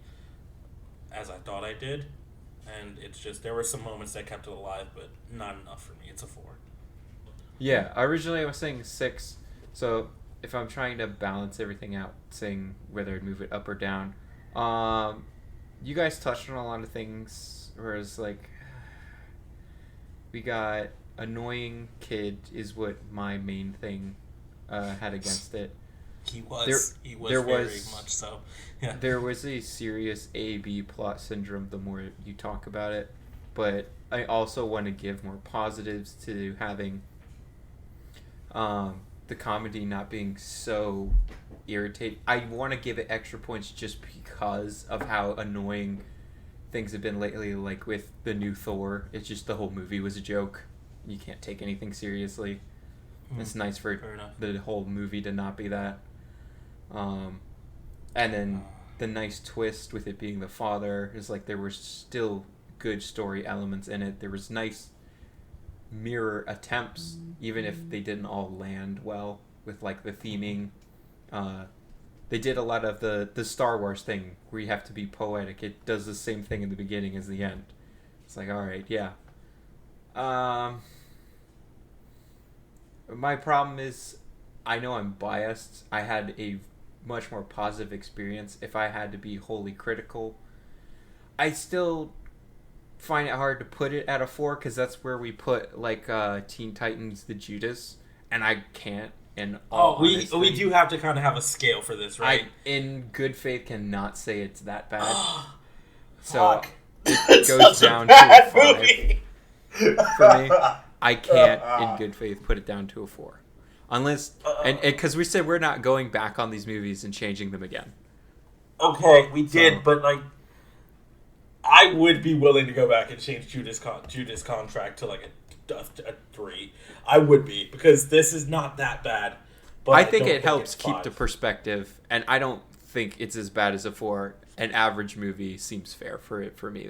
as I thought I did, and it's just there were some moments that kept it alive, but not enough for me. It's a 4. Yeah. Originally, I was saying 6. So if I'm trying to balance everything out, saying whether I'd move it up or down, you guys touched on a lot of things. Whereas like, we got annoying kid is what my main thing. Had against it. He was very much so. Yeah. There was a serious A/B plot syndrome the more you talk about it, but I also want to give more positives to having the comedy not being so irritating. I want to give it extra points just because of how annoying things have been lately, like with the new Thor. It's just the whole movie was a joke. You can't take anything seriously. It's nice for the whole movie to not be that. And then the nice twist with it being the father is like there were still good story elements in it. There was nice mirror attempts, even if they didn't all land well with like the theming. They did a lot of the Star Wars thing where you have to be poetic. It does the same thing in the beginning as the end. It's like, all right, yeah. My problem is, I know I'm biased. I had a much more positive experience. If I had to be wholly critical, I still find it hard to put it at a 4 because that's where we put like Teen Titans: The Judas, and I can't. We do have to kind of have a scale for this, right? I, in good faith, cannot say it's that bad. So Fuck. it goes down to a 5 for me. I can't, in good faith, put it down to a 4, unless and because we said we're not going back on these movies and changing them again. Okay, we did, but like, I would be willing to go back and change Judas Contract to like a 3. I would be, because this is not that bad. But I think don't it helps it's keep 5. the perspective, and I don't think it's as bad as a 4. An average movie seems fair for me.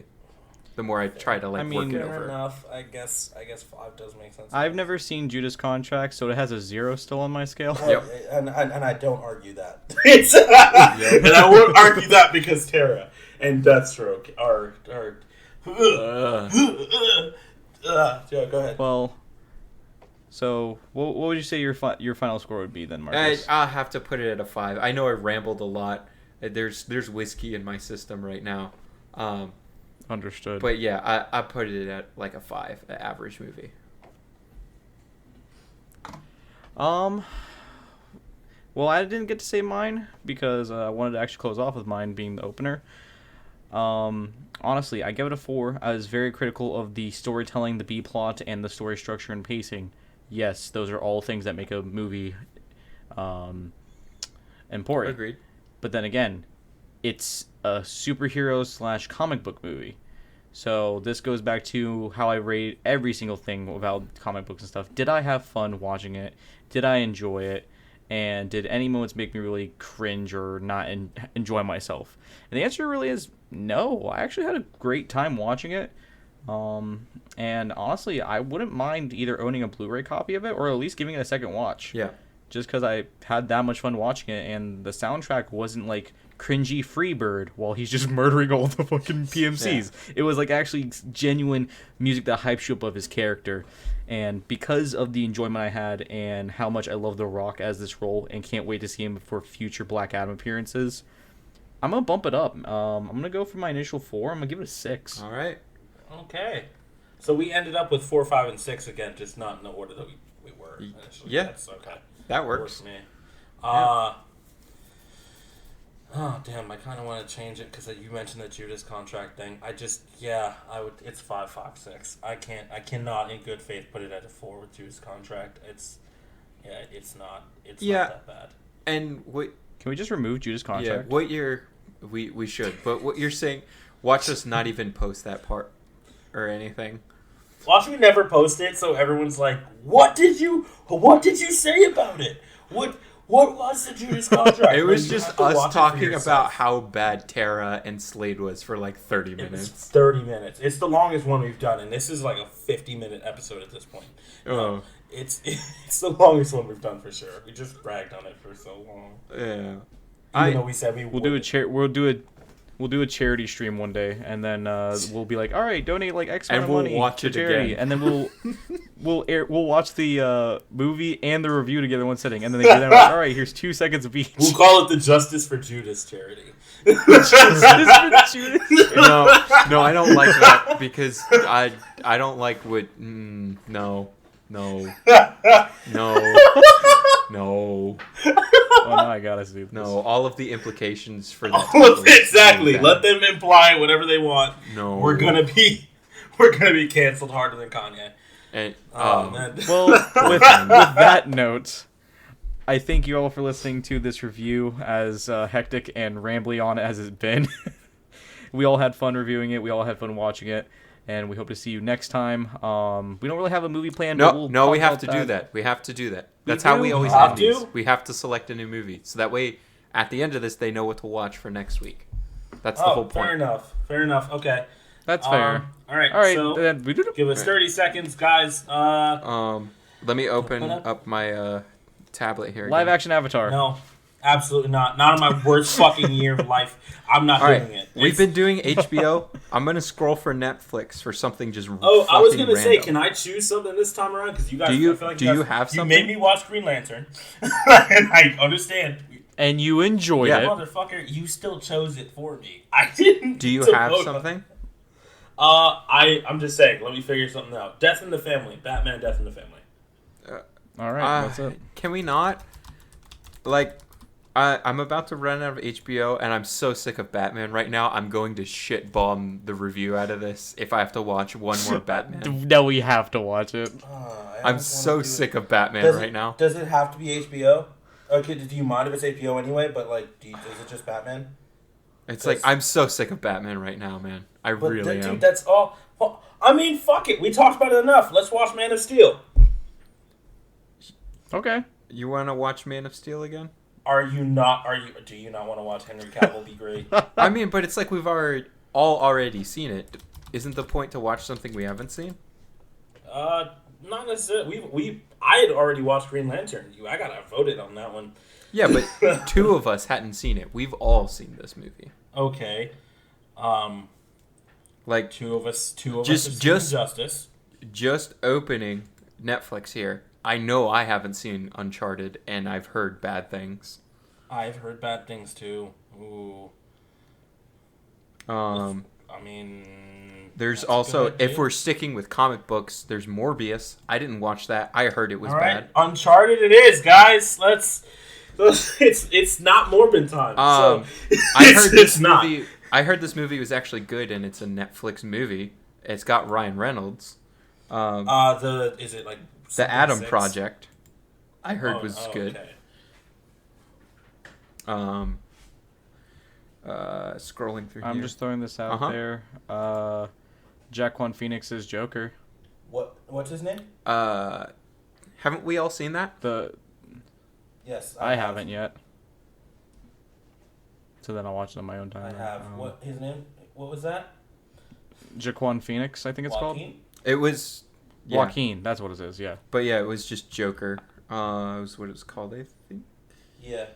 The more I try to work it Fair over. enough. I guess 5 does make sense. I've never seen Judas Contract, so it has a 0 still on my scale. Yep. And I don't argue that. And I won't argue that because Tara and Deathstroke are yeah, go ahead. Well, so what would you say your final score would be then, Marcus? I'll have to put it at a 5. I know I rambled a lot. There's whiskey in my system right now. Understood. But yeah, I put it at like a 5, an average movie. Well, I didn't get to say mine because I wanted to actually close off with mine being the opener. Honestly, I give it a 4. I was very critical of the storytelling, the B plot, and the story structure and pacing. Yes, those are all things that make a movie important. Agreed. But then again, it's a superhero / comic book movie. So this goes back to how I rate every single thing about comic books and stuff. Did I have fun watching it? Did I enjoy it? And did any moments make me really cringe or not enjoy myself? And the answer really is no. I actually had a great time watching it. And honestly, I wouldn't mind either owning a Blu-ray copy of it or at least giving it a second watch. Yeah. Just because I had that much fun watching it, and the soundtrack wasn't like cringy Freebird while he's just murdering all the fucking PMCs. Yeah. It was like actually genuine music that hypes you up of his character. And because of the enjoyment I had and how much I love The Rock as this role and can't wait to see him for future Black Adam appearances, I'm going to bump it up. I'm going to go for my initial 4. I'm going to give it a 6. All right. Okay. So we ended up with 4, 5, and 6 again, just not in the order that we were initially. Yeah. That's okay. That works. Me. Yeah. Oh, damn, I kind of want to change it because you mentioned the Judas Contract thing. I would. It's 5, 5, 6. I cannot in good faith put it at a 4 with Judas Contract. It's not that bad. And what? Can we just remove Judas Contract? Yeah, what you're... We should. But what you're saying, watch us not even post that part or anything. Watch me never post it, so everyone's like, what did you say about it? What was the Judas Contract? It was just us talking about how bad Tara and Slade was for like 30 minutes. It's 30 minutes. It's the longest one we've done, and this is like a 50-minute episode at this point. Oh. It's the longest one we've done for sure. We just bragged on it for so long. Yeah. Even though we said we'll do a charity stream one day, and then we'll be like, all right, donate like X amount of money to charity, again. and then we'll watch the movie and the review together in one sitting, and then they're like, all right, here's 2 seconds of each. We'll call it the Justice for Judas charity. No, I don't like that because I don't like what. No. No. Oh, now I gotta see this. No, all of the implications for that. Exactly. Let them imply whatever they want. No. We're gonna be canceled harder than Kanye. And, well, with that note, I thank you all for listening to this review, as hectic and rambly on as it's been. We all had fun reviewing it. We all had fun watching it. And we hope to see you next time. We don't really have a movie plan. No, we have to do that. We have to do that. That's how we always end these. We have to select a new movie. So that way, at the end of this, they know what to watch for next week. That's the whole point. Fair enough. Okay. That's fair. All right. All right. So Then give us 30 seconds, guys. Let me open up my tablet here. Live again. action Avatar. No, absolutely not. Not in my worst fucking year of life. I'm not All doing right, it. we've been doing HBO. I'm gonna scroll for Netflix for something just. Oh, I was gonna say, random. can I choose something this time around? Because you guys, Do you- I feel like do you, guys, you have You something? made me watch Green Lantern, and I understand. And you enjoyed Yeah. it. Motherfucker, you still chose it for me. I didn't. Do you to have vote. something? I'm just saying. Let me figure something out. Death in the Family. Batman. Death in the Family. All right. What's up? Can we not? Like, I'm about to run out of HBO, and I'm so sick of Batman right now. I'm going to shit bomb the review out of this if I have to watch one more Batman. No, we have to watch it. I'm so sick of Batman right now. Does it have to be HBO? Okay, do you mind if it's HBO anyway? But like, is it just Batman? It's like I'm so sick of Batman right now, man. I But really am. dude, that's all. Well, I mean, fuck it. We talked about it enough. Let's watch Man of Steel. Okay. You want to watch Man of Steel again? Are you not? Do you not want to watch Henry Cavill be great? I mean, but it's like we've already seen it. Isn't the point to watch something we haven't seen? Not necessarily. I had already watched Green Lantern. I got outvoted on that one. Yeah, but two of us hadn't seen it. We've all seen this movie. Okay. Like two of us have just seen Justice. Just opening Netflix here. I know I haven't seen Uncharted, and I've heard bad things. I've heard bad things too. Ooh. I mean, there's that's a also, good if idea. we're sticking with comic books, there's Morbius. I didn't watch that. I heard it was All right, bad. Uncharted it is, guys. Let's it's not Morbin time. So I heard this not. movie. I heard this movie was actually good, and it's a Netflix movie. It's got Ryan Reynolds. Is it like The Adam 6? Project, I heard was good. Okay. Scrolling through I'm here. just throwing this out Uh-huh. there. Jaquan Phoenix's Joker. What's his name? Haven't we all seen that? Yes, I haven't yet. So then I'll watch it on my own time. I have. What his name? What was that? Jaquan Phoenix, I think it's called. Joaquin? It was Joaquin, that's what it is, yeah. But yeah, it was just Joker. It was what it was called, I think. Yeah.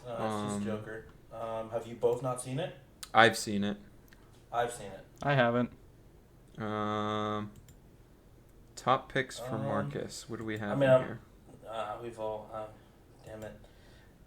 It's just Joker. Have you both not seen it? I've seen it. I've seen it. I haven't. Top picks for Marcus. What do we have here? here? We've all. Damn it.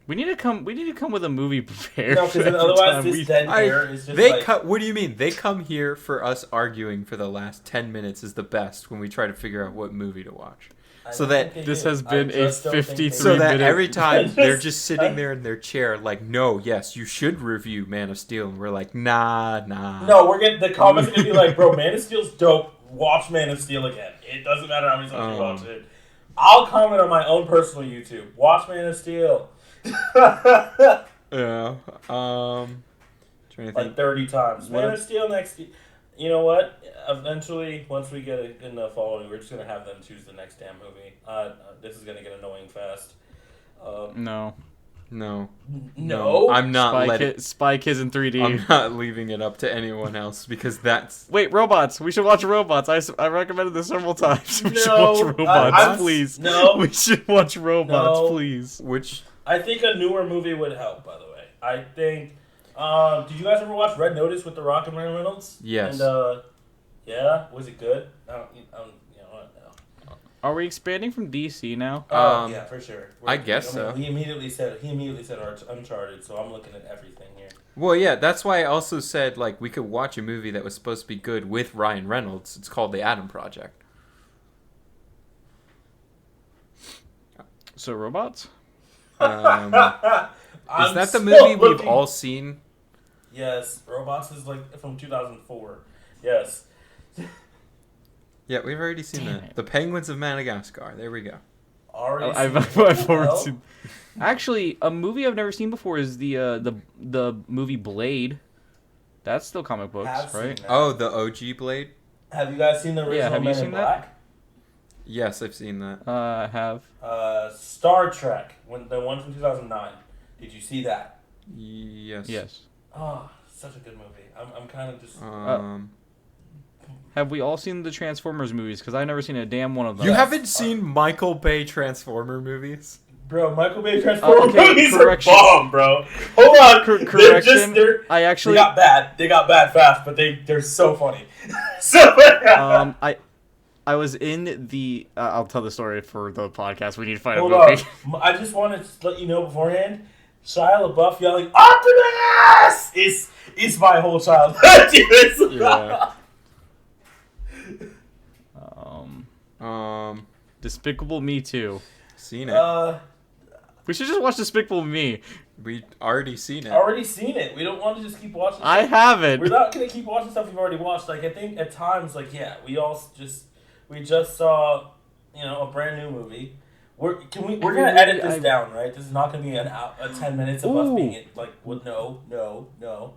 We need to come with a movie prepared. No, because otherwise this dead air is just They like... What do you mean? They come here for us arguing for the last 10 minutes is the best when we try to figure out what movie to watch. So that this has been a 53 So that minute... every time they're just sitting there in their chair like, no, yes, you should review Man of Steel. And we're like, nah. No, the comments are going to be like, bro, Man of Steel's dope. Watch Man of Steel again. It doesn't matter how many times you watch it. I'll comment on my own personal YouTube. Watch Man of Steel. Yeah. Trying to Like think. 30 times. Man of Steel next... You know what? Eventually, once we get it in the following, we're just going to have them choose the next damn movie. This is going to get annoying fast. No. No. No? I'm not Spy Kids in 3D. I'm not leaving it up to anyone else because that's... Wait, robots. We should watch robots. I recommended this several times. We should No, watch robots, please. No. We should watch robots, No. please. Which... I think a newer movie would help, by the way. I think... did you guys ever watch Red Notice with The Rock and Ryan Reynolds? Yes. And, yeah? Was it good? You know what? No. Are we expanding from DC now? Yeah, for sure. I guess so. He immediately said Uncharted, so I'm looking at everything here. Well, yeah, that's why I also said, like, we could watch a movie that was supposed to be good with Ryan Reynolds. It's called The Adam Project. So robots? Is that the movie we've all seen? Yes. Robots is, like, from 2004. Yes. Yeah, we've already seen that. The Penguins of Madagascar. There we go. I've already seen. Actually, a movie I've never seen before is the movie Blade. That's still comic books, right? Oh, the OG Blade? Have you guys seen the original have you Men seen in that? Black? Yes, I've seen that. I have. Star Trek, the one from 2009. Did you see that? Yes. Yes. Oh, such a good movie. I'm kind of just... have we all seen the Transformers movies? Because I've never seen a damn one of them. You haven't seen Michael Bay Transformer movies? Bro, Michael Bay Transformers okay, movies correction. are bomb, bro. Hold on. Correction. They actually got bad. They got bad fast, but they're so funny. So I was in the. I'll tell the story for the podcast. We need to find hold a movie. on. I just wanted to let you know beforehand. Shia LaBeouf yelling Optimus is my whole childhood. Yeah. Despicable Me 2. Seen it. We should just watch Despicable Me. We already seen it. Already seen it. We don't want to just keep watching. I haven't. We're not gonna keep watching stuff we've already watched. Like I think at times, like we just saw, a brand new movie. We're gonna edit this down, right? This is not gonna be a 10 minutes of us being no.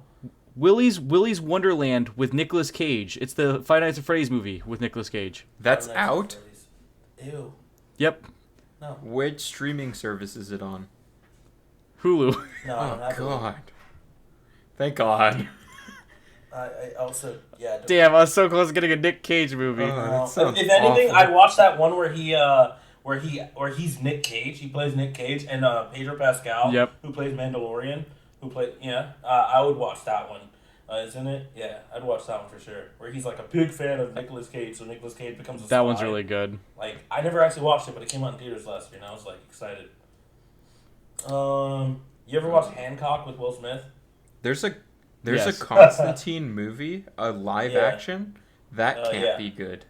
Willy's Wonderland with Nicolas Cage. It's the Five Nights at Freddy's movie with Nicolas Cage. That's out? Ew. Yep. No. Which streaming service is it on? Hulu. No. Oh, God. Thank God. I also Damn, I was so close to getting a Nick Cage movie. That sounds if anything, awful. I'd watch that one where he's Nick Cage. He plays Nick Cage, and Pedro Pascal, who plays Mandalorian, I would watch that one. Isn't it? Yeah, I'd watch that one for sure. Where he's like a big fan of Nicolas Cage, so Nicolas Cage becomes a spy. That one's really good. Like, I never actually watched it, but it came out in theaters last year, and I was like excited. You ever watch Hancock with Will Smith? There's a Yes. Constantine movie, a live action. That can't be good.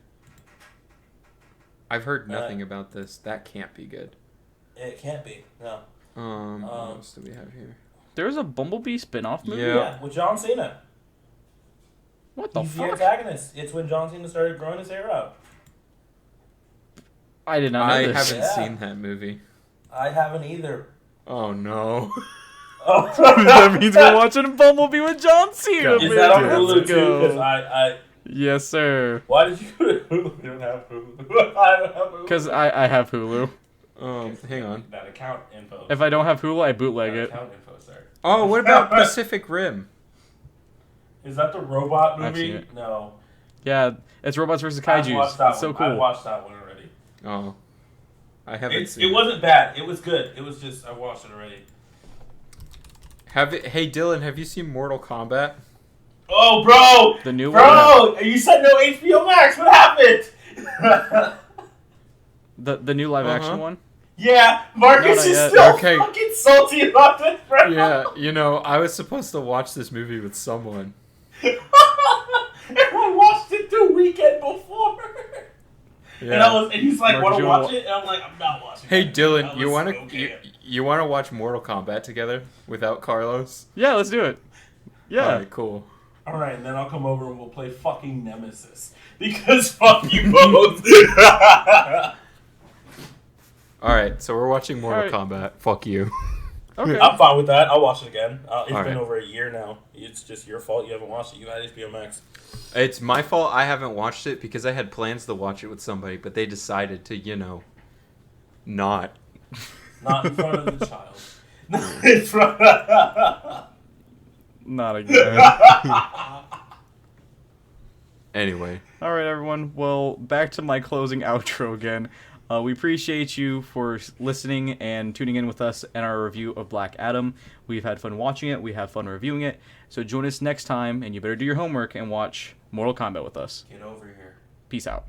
I've heard nothing about this. That can't be good. It can't be. No. What else do we have here? There's a Bumblebee spin-off movie? Yeah, with John Cena. What the He's the fuck? antagonist. It's when John Cena started growing his hair out. I did not know I this. haven't seen that movie. I haven't either. Oh, no. Oh. That means we're watching Bumblebee with John Cena. Is that on Let's Hulu too? go. Because Yes, sir. why did you go to Hulu? You don't have Hulu. I don't have Hulu. Because I have Hulu. Hang on. That account info. If I don't have Hulu, I bootleg That it. account info, sir. Oh, what about Pacific Rim? Is that the robot I've movie? seen it. No. Yeah, it's Robots vs. I've Kaiju. watched that It's so one. cool. I've watched that one already. Oh. I haven't seen It wasn't bad. It was good. It was just, I watched it already. Hey, Dylan, have you seen Mortal Kombat? Oh, bro! The new one? Bro! You said no HBO Max. What happened? The new live action one? Yeah, Marcus not is yet. still Okay. fucking salty about this, bro. Yeah, I was supposed to watch this movie with someone. And I watched it the weekend before. Yeah. And he's like, Marcus, want to you watch wanna- it? And I'm like, I'm not watching Hey, it. Dylan, I you was wanna okay. you wanna watch Mortal Kombat together without Carlos? Yeah, let's do it. Yeah. All right, cool. Alright, and then I'll come over and we'll play fucking Nemesis. Because fuck you both. All right, so we're watching Mortal All Kombat. Fuck you. Okay. I'm fine with that. I'll watch it again. It's been Alright. over a year now. It's just your fault you haven't watched it. You had HBO Max. It's my fault I haven't watched it because I had plans to watch it with somebody, but they decided to, not. Not in front of the child. Not in front of... Not again. Anyway. All right, everyone. Well, back to my closing outro again. We appreciate you for listening and tuning in with us and our review of Black Adam. We've had fun watching it. We have fun reviewing it. So join us next time, and you better do your homework and watch Mortal Kombat with us. Get over here. Peace out.